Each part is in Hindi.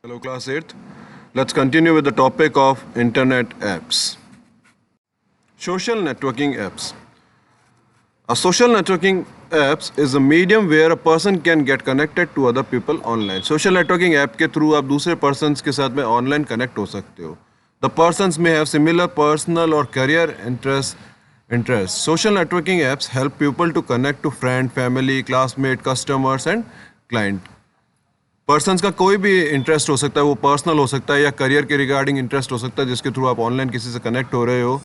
Hello, class 8th. Let's continue with the topic of internet apps. Social networking apps. A social networking apps is a medium where a person can get connected to other people online. Social networking app के through आप दूसरे persons के साथ में online connect हो सकते हो. The persons may have similar personal or career interests. Social networking apps help people to connect to friend, family, classmate, customers and client. Persons का कोई भी इंटरेस्ट हो सकता है, वो पर्सनल हो सकता है या करियर के रिगार्डिंग इंटरेस्ट हो सकता है जिसके थ्रू आप ऑनलाइन किसी से कनेक्ट हो रहे हो.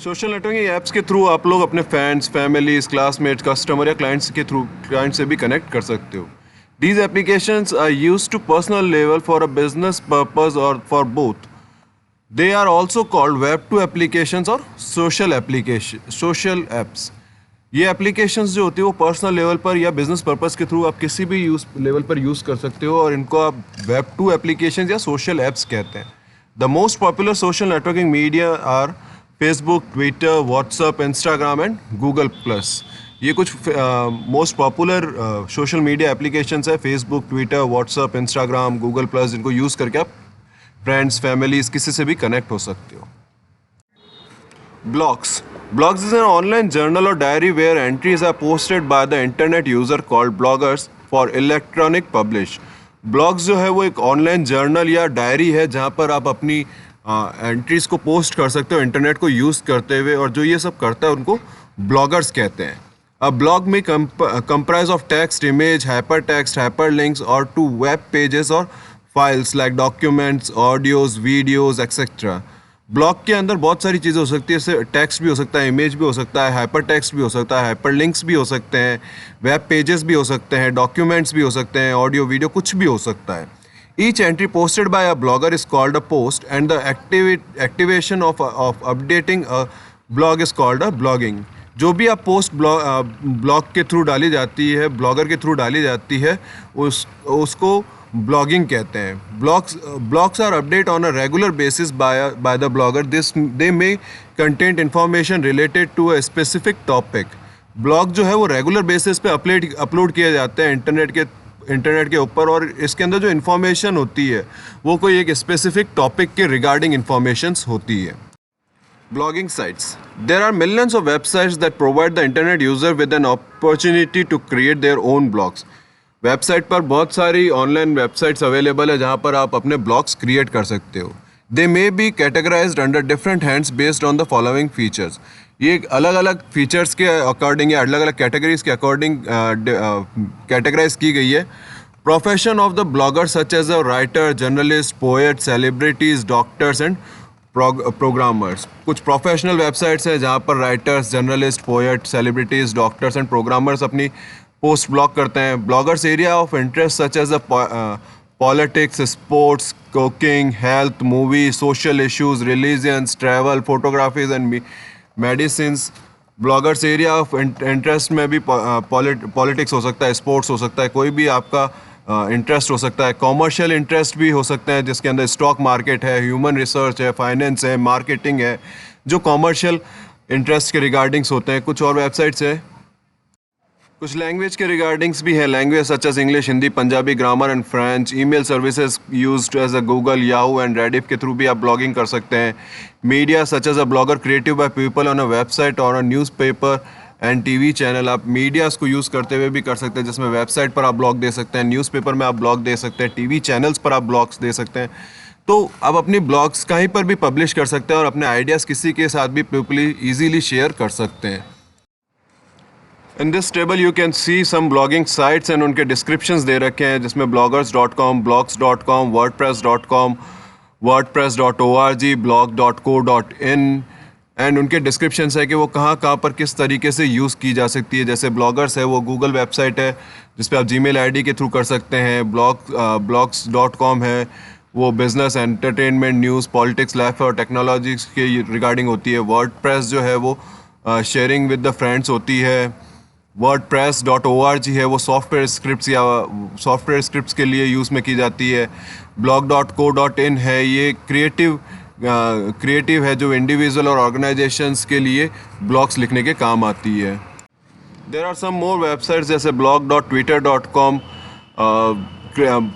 सोशल नेटवर्किंग ऐप्स के थ्रू आप लोग अपने फ्रेंड्स, फैमिलीज, क्लासमेट्स, कस्टमर या क्लाइंट से भी कनेक्ट कर सकते हो. These applications are used to personal level for a business purpose और for both. They are also called web two applications और सोशल एप्स. ये एप्लीकेशंस जो होती है वो पर्सनल लेवल पर या बिजनेस पर्पस के थ्रू आप किसी भी लेवल पर यूज़ कर सकते हो और इनको आप वेब टू एप्लीकेशंस या सोशल एप्स कहते हैं. The most popular social networking media are Facebook, Twitter, WhatsApp, Instagram and Google Plus. ये कुछ most popular social media applications है. Facebook, Twitter, WhatsApp, Instagram, Google Plus, जिनको यूज़ करके आप फ्रेंड्स, फैमिलीज किसी से भी कनेक्ट हो सकते हो. Blogs. Blogs is an online journal or diary where entries are posted by the internet user called bloggers for electronic publish. Blogs जो है वो एक ऑनलाइन जर्नल या डायरी है जहाँ पर आप अपनी एंट्रीज को पोस्ट कर सकते हो इंटरनेट को यूज़ करते हुए, और जो ये सब करता है उनको ब्लॉगर्स कहते हैं. A blog may comprise of text, image, hypertext, hyperlinks or to web pages or files like documents, audios, videos, etc. Blog के अंदर बहुत सारी चीज़ें हो सकती है. जैसे टेक्स्ट भी हो सकता है, इमेज भी हो सकता है, हाइपर टेक्स्ट भी हो सकता है, हाइपर लिंक्स भी हो सकते हैं, वेब पेजेस भी हो सकते हैं, डॉक्यूमेंट्स भी हो सकते हैं, ऑडियो वीडियो कुछ भी हो सकता है. Each entry posted bye a blogger is called a post and the activation of updating a blog is called a blogging. जो भी आप पोस्ट ब्लॉग के थ्रू डाली जाती है, ब्लॉगर के थ्रू डाली जाती है, उसको ब्लॉगिंग कहते हैं. Blogs are update on a regular basis by the blogger. They may content information related to a specific topic. Blog जो है वो रेगुलर बेसिस पे अपलोड किए जाते हैं इंटरनेट के ऊपर, और इसके अंदर जो इन्फॉर्मेशन होती है वो कोई एक स्पेसिफिक टॉपिक के रिगार्डिंग इन्फॉर्मेशंस होती है. Blogging sites. There are millions of websites that provide the internet user with an opportunity to create their own blogs. Website पर बहुत सारी ऑनलाइन वेबसाइट्स अवेलेबल है जहाँ पर आप अपने ब्लॉग्स क्रिएट कर सकते हो. They may be categorized under different hands based on the following features. ये अलग अलग फीचर्स के अकॉर्डिंग या अलग अलग कैटेगरीज के अकॉर्डिंग कैटेगराइज की गई है. Profession of the blogger such as a writer, journalist, poet, celebrities, doctors and programmers. कुछ प्रोफेशनल वेबसाइट्स हैं जहाँ पर writers, journalist, poet, celebrities, doctors and programmers अपनी पोस्ट ब्लॉग करते हैं. Bloggers area of interest such as politics, sports, cooking, health, movie, social issues, religions, travel, photographies and medicines. Bloggers area of interest में भी पॉलिटिक्स हो सकता है, स्पोर्ट्स हो सकता है, कोई भी आपका इंटरेस्ट हो सकता है. कॉमर्शियल इंटरेस्ट भी हो सकते हैं जिसके अंदर स्टॉक मार्केट है, ह्यूमन रिसर्च है, फाइनेंस है, मार्केटिंग है, जो कॉमर्शियल इंटरेस्ट के रिगार्डिंग्स होते हैं. कुछ और वेबसाइट्स है. कुछ लैंग्वेज के रिगार्डिंग्स भी है. Language such as English, Hindi, Punjabi, grammar and French. Email services used as a Google, Yahoo and Rediff के थ्रू भी आप ब्लॉगिंग कर सकते हैं. Media such as a blogger creative by people on a website और a newspaper and TV channel. आप मीडियाज़ को यूज़ करते हुए भी कर सकते हैं, जिसमें वेबसाइट पर आप ब्लॉग दे सकते हैं, न्यूज़पेपर में आप ब्लॉग दे सकते हैं, टीवी चैनल्स पर आप ब्लॉग्स दे सकते हैं. तो आप अपनी ब्लॉग्स कहीं पर भी पब्लिश कर सकते हैं और अपने आइडियाज़ किसी के साथ भी पीपली ईजीली शेयर कर सकते हैं. In this table you can see some blogging sites and उनके डिस्क्रिप्शंस दे रखे हैं, जिसमें bloggers.com, blogs.com, wordpress.com, wordpress.org, blog.co.in and उनके डिस्क्रिप्शंस है कि वो कहाँ पर किस तरीके से यूज़ की जा सकती है. जैसे ब्लॉगर्स है वो गूगल वेबसाइट है जिस पे आप जीमेल आईडी के थ्रू कर सकते हैं. blogs.com है वो business, entertainment, news, politics, life और टेक्नोलॉजी के रिगार्डिंग होती है. वर्डप्रेस जो है वो शेयरिंग विद द फ्रेंड्स होती है. wordpress.org है वो सॉफ्टवेयर स्क्रिप्ट्स के लिए यूज़ में की जाती है. blog.co.in है ये क्रिएटिव है जो इंडिविजुअल और ऑर्गेनाइजेशंस के लिए ब्लॉग्स लिखने के काम आती है. There are some more websites जैसे blog.twitter.com,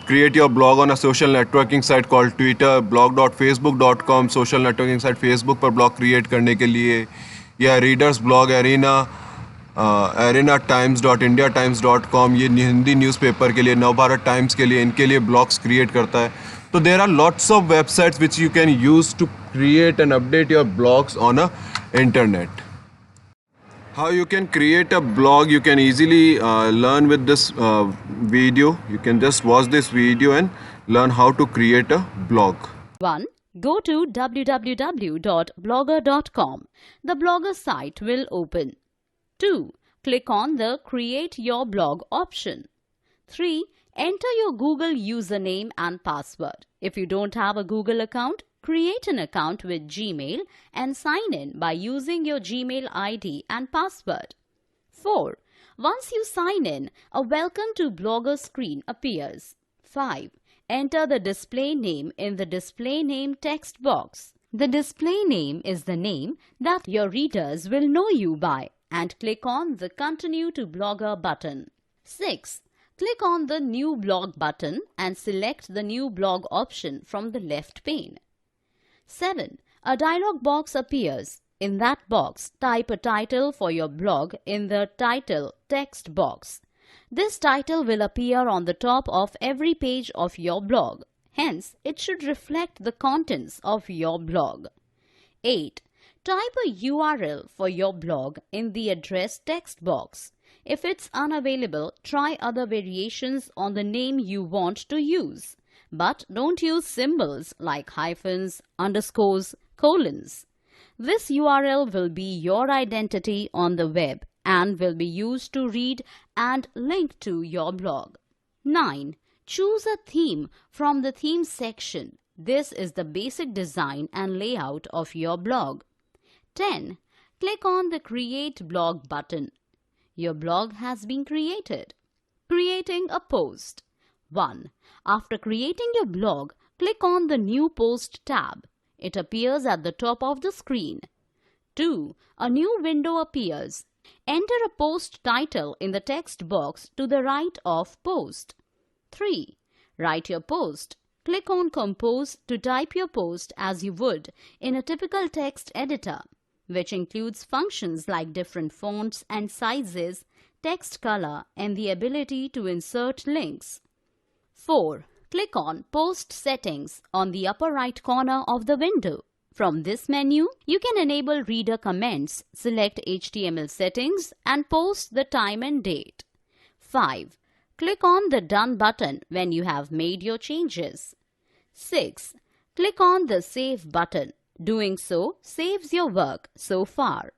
create your blog on a social networking site called Twitter, blog.facebook.com, social networking site Facebook पर blog create करने के लिए, या readers blog arena, arenatimes.indiatimes.com, ये हिंदी न्यूज़पेपर के लिए, नवभारत टाइम्स के लिए, इनके लिए ब्लॉग्स क्रिएट करता है. तो there are lots of websites which you can use to create and update your blogs on a internet. How you can create a blog, you can easily learn with this video. You can just watch this video and learn how to create a blog. 1. Go to www.blogger.com. The Blogger site will open. 2. Click on the Create Your Blog option. 3. Enter your Google username and password. If you don't have a Google account, create an account with Gmail and sign in by using your Gmail ID and password. 4. Once you sign in, a Welcome to Blogger screen appears. 5. Enter the display name in the display name text box. The display name is the name that your readers will know you by, and click on the Continue to Blogger button. 6. Click on the New Blog button and select the New Blog option from the left pane. 7. A dialog box appears. In that box, type a title for your blog in the Title text box. This title will appear on the top of every page of your blog. Hence, it should reflect the contents of your blog. 8. Type a URL for your blog in the address text box. If it's unavailable, try other variations on the name you want to use. But don't use symbols like hyphens, underscores, colons. This URL will be your identity on the web and will be used to read and link to your blog. 9. Choose a theme from the theme section. This is the basic design and layout of your blog. 10. Click on the Create Blog button. Your blog has been created. Creating a post. 1. After creating your blog, click on the New Post tab. It appears at the top of the screen. 2. A new window appears. Enter a post title in the text box to the right of post. 3. Write your post. Click on Compose to type your post as you would in a typical text editor, which includes functions like different fonts and sizes, text color, and the ability to insert links. 4. Click on Post Settings on the upper right corner of the window. From this menu, you can enable reader comments, select HTML settings, and post the time and date. 5. Click on the Done button when you have made your changes. 6. Click on the Save button. Doing so saves your work so far.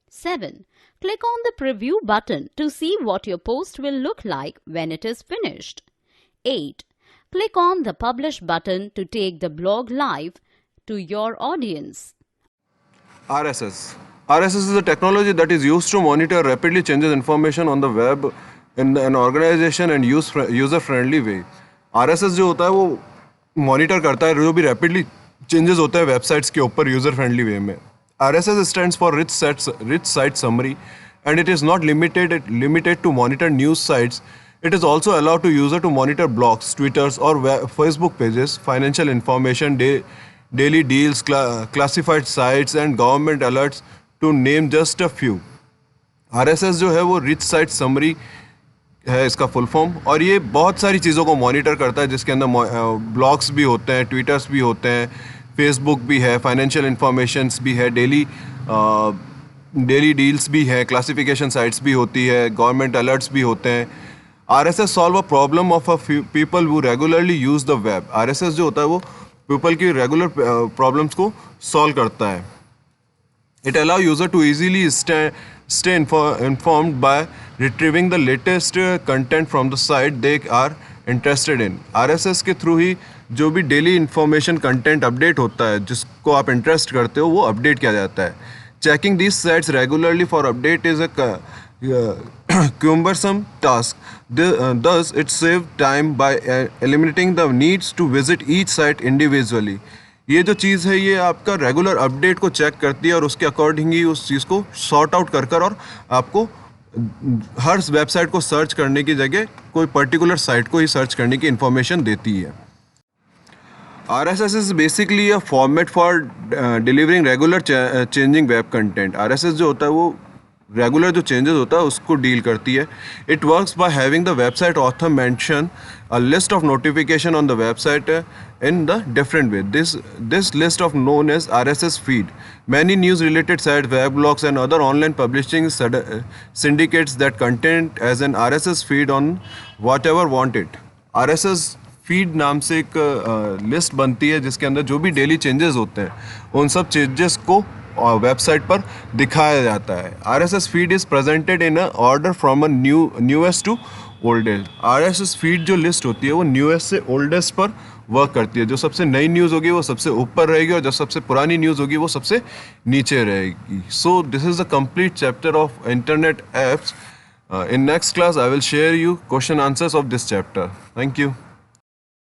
7. Click on the Preview button to see what your post will look like when it is finished. 8. Click on the Publish button to take the blog live to your audience. RSS. RSS is a technology that is used to monitor rapidly changes information on the web in an organization and user-friendly way. RSS जो होता है वो monitor करता है जो भी rapidly changes होता है websites के ऊपर user-friendly way में. RSS stands for Rich Site Summary, and it is not limited to monitor news sites. It is also allowed to user to monitor blogs, Twitters, or Facebook pages, financial information, daily deals, classified sites, and government alerts, to name just a few. RSS जो है वो Rich Site Summary है इसका फुल फॉर्म, और ये बहुत सारी चीज़ों को मॉनिटर करता है जिसके अंदर ब्लॉग्स भी होते हैं, ट्विटर्स भी होते हैं, फेसबुक भी है, फाइनेंशियल इंफॉर्मेशंस भी है, डेली डील्स भी है, क्लासिफिकेशन साइट्स भी होती है, गवर्नमेंट अलर्ट्स भी होते हैं. RSS solve a problem of a few people who regularly use the web. RSS जो होता है वो people की regular problems को solve करता है. It allow user to easily stay informed by retrieving the latest content from the site they are interested in. RSS के थ्रू ही जो भी डेली इंफॉर्मेशन कंटेंट अपडेट होता है जिसको आप इंटरेस्ट करते हो वो अपडेट किया जाता है. Checking these sites regularly for update is a cumbersome task. Thus, it saves time by eliminating the needs to visit each site individually. ये जो चीज़ है ये आपका रेगुलर अपडेट को चेक करती है और उसके अकॉर्डिंग ही उस चीज़ को सॉर्ट आउट कर और आपको हर वेबसाइट को सर्च करने की जगह कोई पर्टिकुलर साइट को ही सर्च करने की इंफॉर्मेशन देती है। RSS is basically a format for delivering regular changing web content. RSS जो होता है वो रेगुलर जो चेंजेस होता है उसको डील करती है। It works by having the website author mention a list of notification on the website in the different way. This list of known as RSS feed. Many news related sites, web blogs and other online publishing syndicates that content as an RSS feed on whatever want it. RSS feed नाम से एक लिस्ट बनती है जिसके अंदर जो भी डेली चेंजेस होते हैं उन सब चेंजेस को वेबसाइट पर दिखाया जाता है। RSS feed is presented in a order from a newest to oldest. RSS feed जो लिस्ट होती है वो न्यूएस्ट से ओल्डेस्ट पर वर्क करती है। जो सबसे नई न्यूज़ होगी वो सबसे ऊपर रहेगी और जो सबसे पुरानी न्यूज़ होगी वो सबसे नीचे रहेगी। So this is the complete chapter of internet apps. In next class I will share you question answers of this chapter. Thank you.